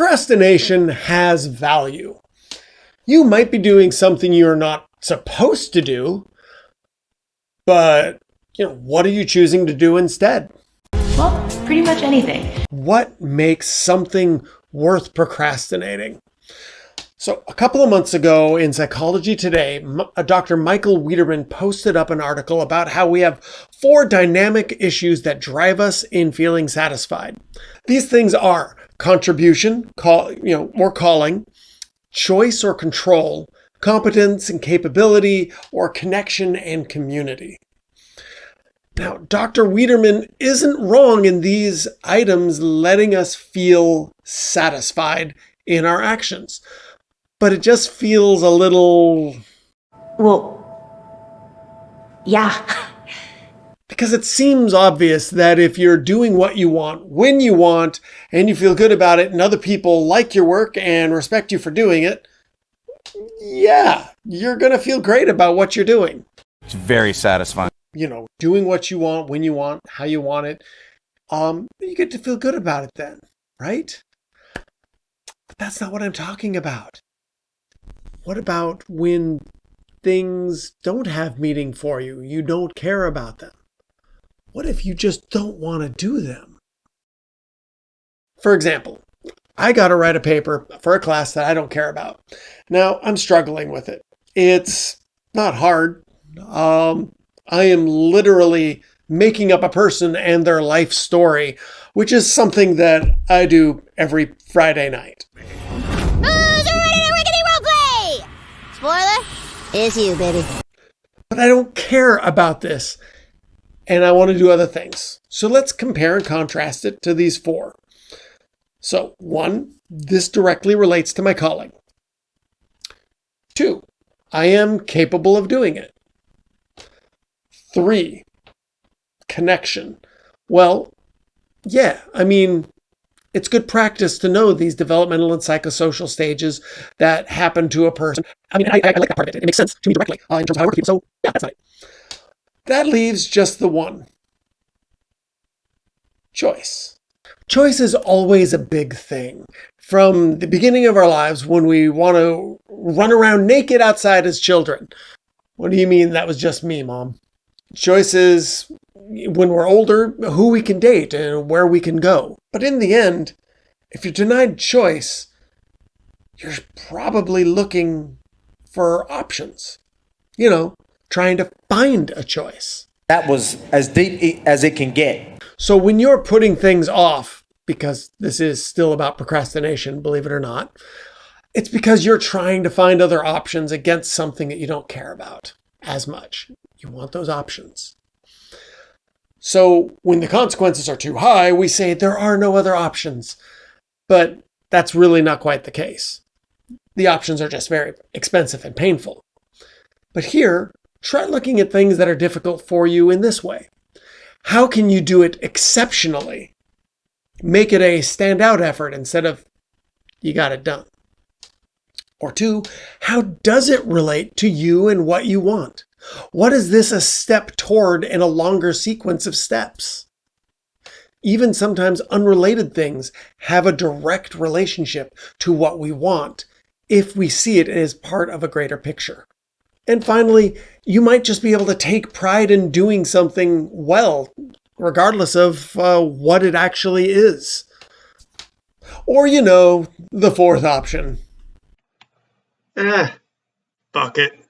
Procrastination has value. You might be doing something you're not supposed to do, but what are you choosing to do instead? Well, pretty much anything. What makes something worth procrastinating? So a couple of months ago in Psychology Today, Dr. Michael Wiederman posted up an article about how we have 4 dynamic issues that drive us in feeling satisfied. These things are contribution, or calling, choice or control, competence and capability, or connection and community. Now, Dr. Wiederman isn't wrong in these items letting us feel satisfied in our actions, but it just feels a little... Well, yeah. Because it seems obvious that if you're doing what you want, when you want, and you feel good about it, and other people like your work and respect you for doing it, yeah, you're going to feel great about what you're doing. It's very satisfying. Doing what you want, when you want, how you want it. You get to feel good about it then, right? But that's not what I'm talking about. What about when things don't have meaning for you? You don't care about them. What if you just don't want to do them? For example, I got to write a paper for a class that I don't care about. Now, I'm struggling with it. It's not hard. I am literally making up a person and their life story, which is something that I do every Friday night. Who's ready to rickety roleplay? Spoiler, it's you, baby. But I don't care about this, and I want to do other things. So let's compare and contrast it to these 4. So 1, this directly relates to my calling. 2, I am capable of doing it. 3, connection. Well, yeah, it's good practice to know these developmental and psychosocial stages that happen to a person. I like that part of it. It makes sense to me directly in terms of how I work with people. So yeah, that's not it. That leaves just the one. Choice. Choice is always a big thing. From the beginning of our lives when we want to run around naked outside as children. What do you mean that was just me, Mom? Choices when we're older, who we can date and where we can go. But in the end, if you're denied choice, you're probably looking for options. Trying to find a choice. That was as deep as it can get. So when you're putting things off, because this is still about procrastination, believe it or not, it's because you're trying to find other options against something that you don't care about as much. You want those options. So when the consequences are too high, we say there are no other options. But that's really not quite the case. The options are just very expensive and painful. But here, try looking at things that are difficult for you in this way. How can you do it exceptionally? Make it a standout effort instead of you got it done. Or 2, how does it relate to you and what you want? What is this a step toward in a longer sequence of steps? Even sometimes unrelated things have a direct relationship to what we want if we see it as part of a greater picture. And finally, you might just be able to take pride in doing something well, regardless of what it actually is. Or, the 4th option. Fuck it.